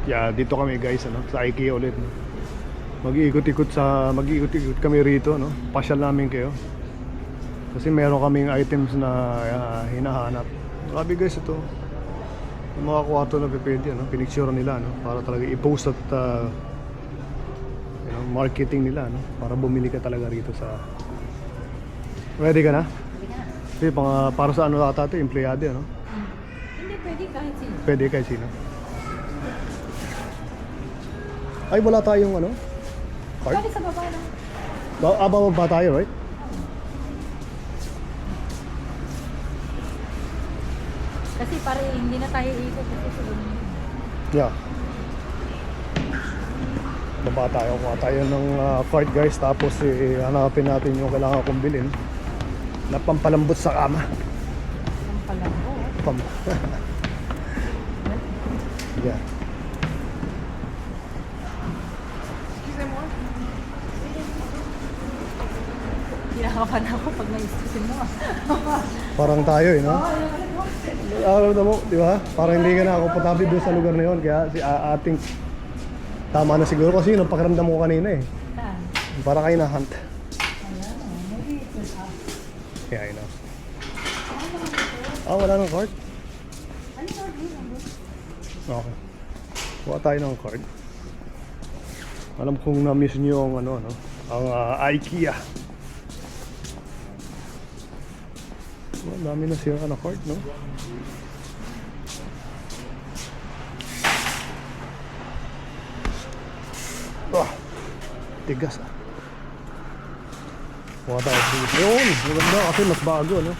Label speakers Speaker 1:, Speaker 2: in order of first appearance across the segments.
Speaker 1: Yeah, dito kami guys, ano, sa IKEA ulit, no? Mag-iikot-ikot kami rito, no? Pasyal namin kayo. Kasi meron kaming items na hinahanap. Grabe guys, ito. Yung mga kwarto na pwede, no? Pinicture nila, no? Para talaga i-post at marketing nila, no? Para bumili ka talaga rito sa... Ready ka na?
Speaker 2: Hindi ka na.
Speaker 1: Kasi para sa ano ata ito, empleyado, no?
Speaker 2: Hindi, pwede kahit sino.
Speaker 1: Pwede kahit sino. Ay, wala tayong ano? Card?
Speaker 2: Pwede sa baba lang.
Speaker 1: Bababa ba tayo, right?
Speaker 2: Kasi pare, hindi na tayo ikot kasi sulong yun.
Speaker 1: Yeah. Baba tayo, kuha tayo ng card guys. Tapos hanapin natin yung kailangan kong bilhin na pampalambot sa kama.
Speaker 2: Ang palambo.
Speaker 1: Pam Yeah.
Speaker 2: Kinakapan ako pag na-istusin mo.
Speaker 1: Parang tayo no? Alam mo, di ba? Parang hindi ka na komportable doon sa lugar na yun. Kaya si ating tama na siguro kasi yun ang pakiramdam ko kanina eh.
Speaker 2: Saan?
Speaker 1: Para kayo na-hunt.
Speaker 2: Ayan, maybe it will have.
Speaker 1: Yeah, I know. Wala nang card?
Speaker 2: Ano na rin?
Speaker 1: Okay. Kuha tayo ng card. Alam kong na-miss nyo ang ano, no? Ang IKEA. Ang dami na siya na card, no? Tigas ah. Kuha tayo dito. Yun! Maganda kasi mas bago, no?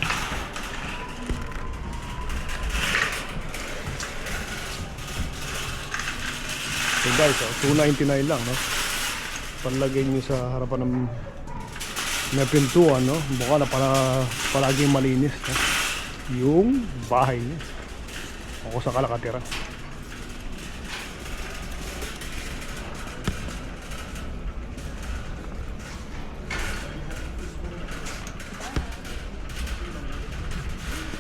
Speaker 1: So guys, $2.99 lang, no? Panlagay nyo sa harapan ng may pintuan, no? Baka na palaging malinis, no? Yung bahay niya. Ako sa kalakatira.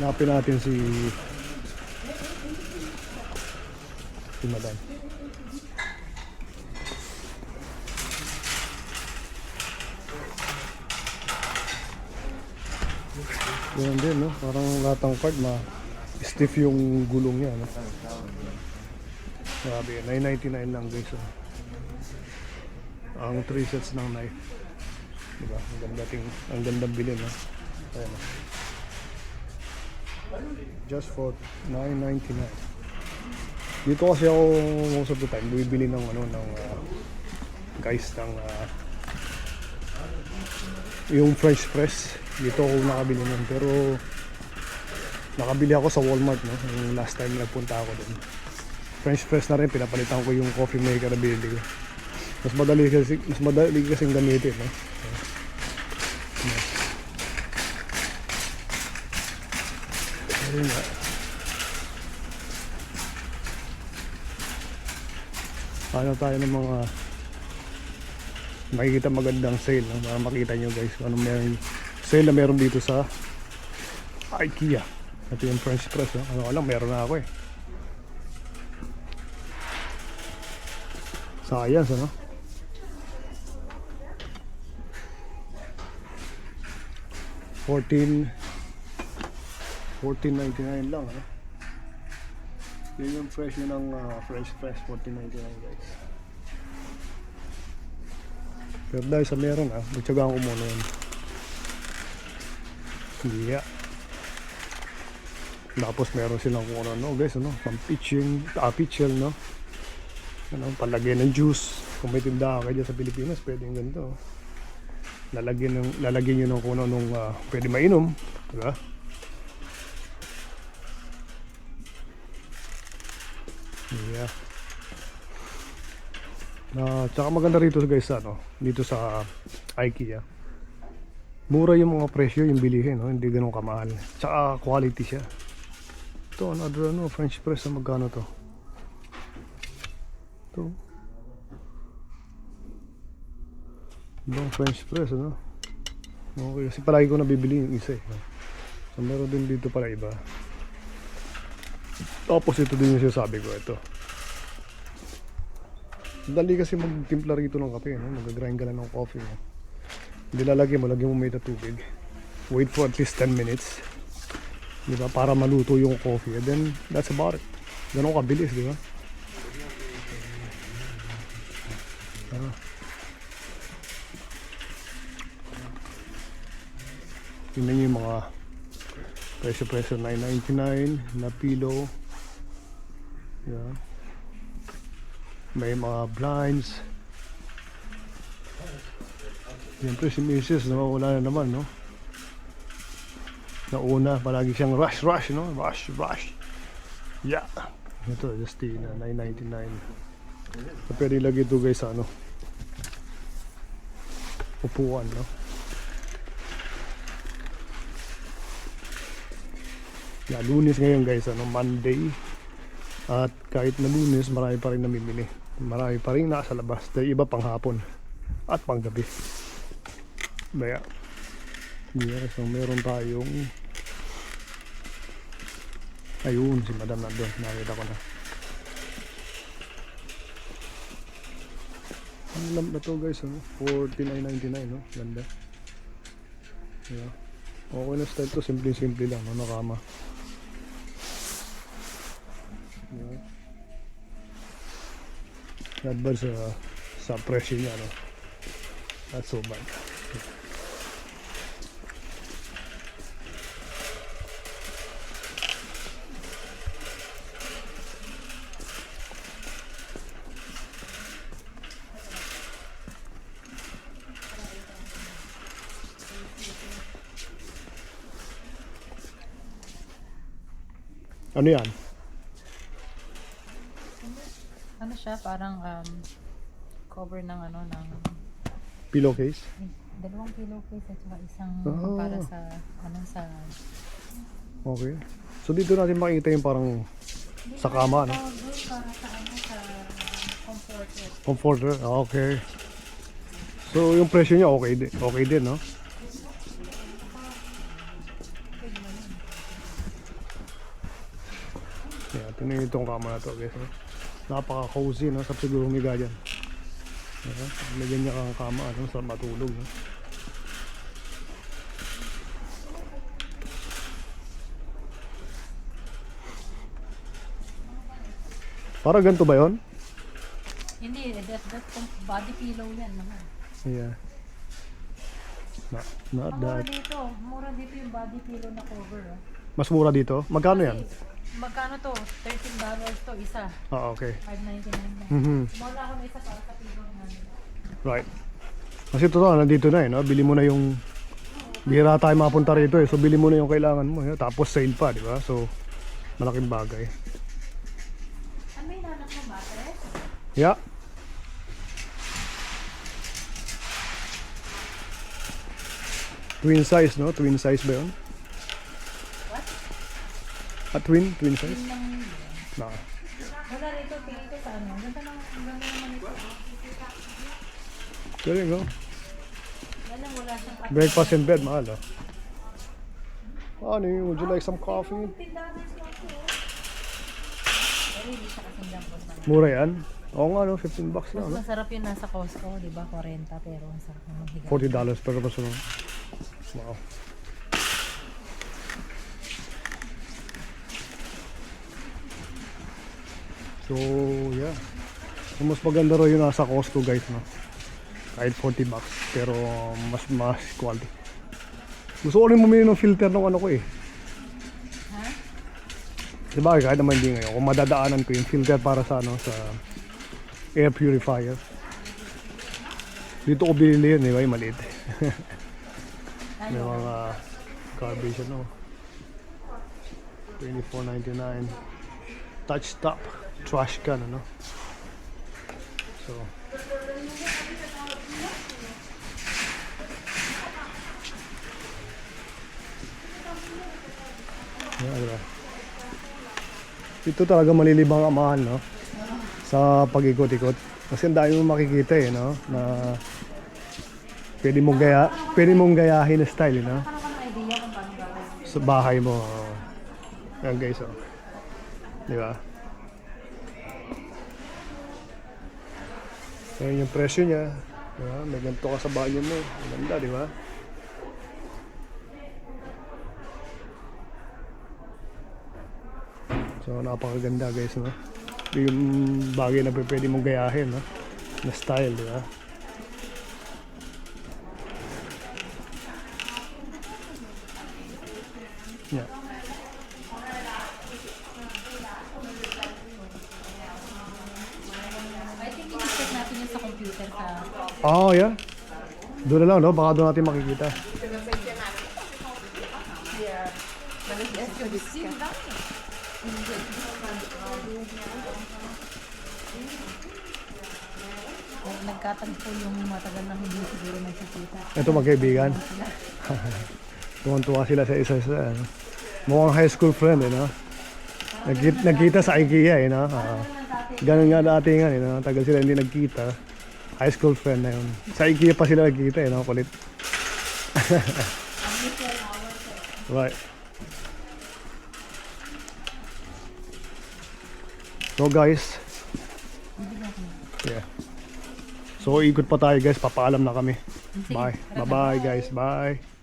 Speaker 1: Hanapin natin si Madam. Ganun din, no? Parang lahat ng card stiff yung gulong niya, no? Grabe, $9.99 lang guys, oh. Ang 3 sets ng knife. Diba? Ang gandang bilhin, no? Ayan, no? Just for $9.99. Dito kasi ako most of the time bibili ng guys ng yung French press. Dito ako nakabili nun, pero nakabili ako sa Walmart, no? Yung last time nagpunta ako doon. French press na rin, pinapalitan ko yung coffee maker na binili ko. Mas madali kasing gamitin, no? Ayun nga. Paano tayo ng mga makikita magandang sale, no? Para makita nyo guys kung anong meron sale na meron dito sa IKEA. Ito yung French press, no? Ano lang, meron na ako eh. Science, ano? $14.99 lang, ano? Yun yung presyo ng French press, $14.99 guys. Pero dahil sa meron, magtsagaan ko muna yun. Yeah. Tapos meron silang kung ano guys, ano, pang pitching, pitchel, no? Ano, palagay ng juice. Kung may tindahan kayo dyan sa Pilipinas, pwede yung ganito. Lalagyan nyo ng kung ano nung pwede mainom, diba? Yeah. Tsaka maganda rito guys, ano, dito sa IKEA. Mura yung mga presyo, yung bilihin, no? Hindi ganun kamahal. Tsaka quality siya. Ito, another French press na magkano to? Ito. Ibang French press, ano? Okay, kasi palagi ko nabibili yung isa, eh. So, meron din dito pala iba. Tapos ito din yung sinasabi ko, ito. Dali kasi magtimpla rito ng kape, no? Mag-grind ka lang ng coffee, no? Hindi lalagyan mo, lagyan mo may na tubig. Wait for at least 10 minutes. Di ba? Para maluto yung coffee. And then, that's about it. Ganun kabilis, di ba? Tingnan nyo yung mga presyo-presyo. $9.99 na pillow. Yeah. May mga blinds. Siyempre si Mrs. Wala na naman, no? Nauna, palagi siyang rush, no? Rush. Yeah. Ito, Justina, $9.99. So, pwede ilagay ito guys sa ano? Upuan, no? Yeah, Lunes ngayon guys, ano? Monday. At kahit na Lunes, marami pa rin namimili. Marami pa rin nasa labas. Dahil iba pang hapon at pang gabi. Kaya, yeah, so meron tayong ayun, si madam nandun. Nakita ko na. Ang lamp na to guys, ano? $49.99, no? Ganda. Yeah. Okay na style to. Simple lang, no? Nakama. Yeah. Not bad sa presyo niya, no? Not so bad. Ano yan?
Speaker 2: Ano siya, parang cover ng ano, ng
Speaker 1: Pillowcase?
Speaker 2: dalawang pillowcase at saka isang
Speaker 1: Ah.
Speaker 2: para sa ano sa
Speaker 1: Okay. So dito natin makikita yung parang sa kama, no?
Speaker 2: doon para sa ano sa comforter.
Speaker 1: Comforter. Okay. So yung presyo niya okay din, no? Yeah, tingnan nyo itong kama na to, guys. No? Napaka-cozy, no? Sa siguro humiga dyan. Yeah, lagyan niya kang kama, no? Sa matulog, no? Para ganito ba yun?
Speaker 2: Hindi, that body pillow yan naman.
Speaker 1: Yeah. Not
Speaker 2: Mura
Speaker 1: that.
Speaker 2: dito. Mura dito yung body pillow na cover. Oh.
Speaker 1: Mas mura dito? Magkano yan?
Speaker 2: Magkano to? $13 to isa.
Speaker 1: Ah, okay.
Speaker 2: $5.99 lang.
Speaker 1: Mhm.
Speaker 2: Mura ako na isa para sa pillow namin.
Speaker 1: Right. Kasi totoo, nandito na eh, no? Bili mo na yung bihira tayo mapunta rito eh. So bili mo na yung kailangan mo, eh. Tapos sale pa, di ba? So malaking bagay.
Speaker 2: Ano yung hanap mo, mattress?
Speaker 1: Yeah. Twin size, no? Twin size ba yun?
Speaker 2: What?
Speaker 1: Twin size?
Speaker 2: Yun lang yun.
Speaker 1: Na.
Speaker 2: Wala rito, tingin ko sa ano. Ganda naman ito.
Speaker 1: Galing, no?
Speaker 2: Wala siyang kat.
Speaker 1: Breakfast in bed, mahal, oh. Honey, would you like some coffee?
Speaker 2: Tindahan ng coffee, oh. Pero hindi siya kasing lampot na.
Speaker 1: Mura yan? Oo nga, no? $15
Speaker 2: Mas
Speaker 1: lang, no?
Speaker 2: masarap yun nasa Costco, di ba? 40, pero ang sarap naman higa.
Speaker 1: $40 per person. Wow. So, yeah. So, mas maganda rin yung nasa Costco, guys, no? Kahit $40, pero mas quality. Gusto ko rin bumili ng filter ng ano ko eh.
Speaker 2: Ha?
Speaker 1: Diba, kahit naman hindi ngayon. Kung madadaanan ko yung filter para sa ano, sa air purifier. Dito ko binili yun, di ba? Yung maliit. May mga garbage, ano. $24.99. Touch top. Trash can, ano. So. Yeah, diba? Ito talaga malilibang ang mahal, no? Sa pag-ikot-ikot. Kasi ang dami mo makikita eh, no? Na pwede mong gayahin na style, no?
Speaker 2: Ano ka ng idea kung paano gagawin?
Speaker 1: Sa bahay mo. Yan guys, oh. Di ba? Ayan yung presyo niya. Diba? May ganito ka sa banyo mo. Maganda, di ba? So, napakaganda guys, no? Ito yung bagay na pwede mong gayahin, no? Na style, di ba? Yeah.
Speaker 2: I think i-check natin yun sa computer sa...
Speaker 1: Oh, yeah. Doon na lang, no? Baka doon natin makikita.
Speaker 2: Nagkatagpo yung matagal na hindi siguro nagkikita.
Speaker 1: Ito magkaibigan. Tuwan-tuwa sila sa isa-isa. Ano? Mukhang high school friend, eh, no? Nagkita sa IKEA, eh, no? Ganun nga dati nga, eh, no? Tagal sila hindi nagkita. High school friend na yun. Sa IKEA pa sila nagkita, eh, no? Kulit. Right. So guys. Yeah. So ikot pa tayo guys, papaalam na kami. Bye. Bye-bye guys. Bye.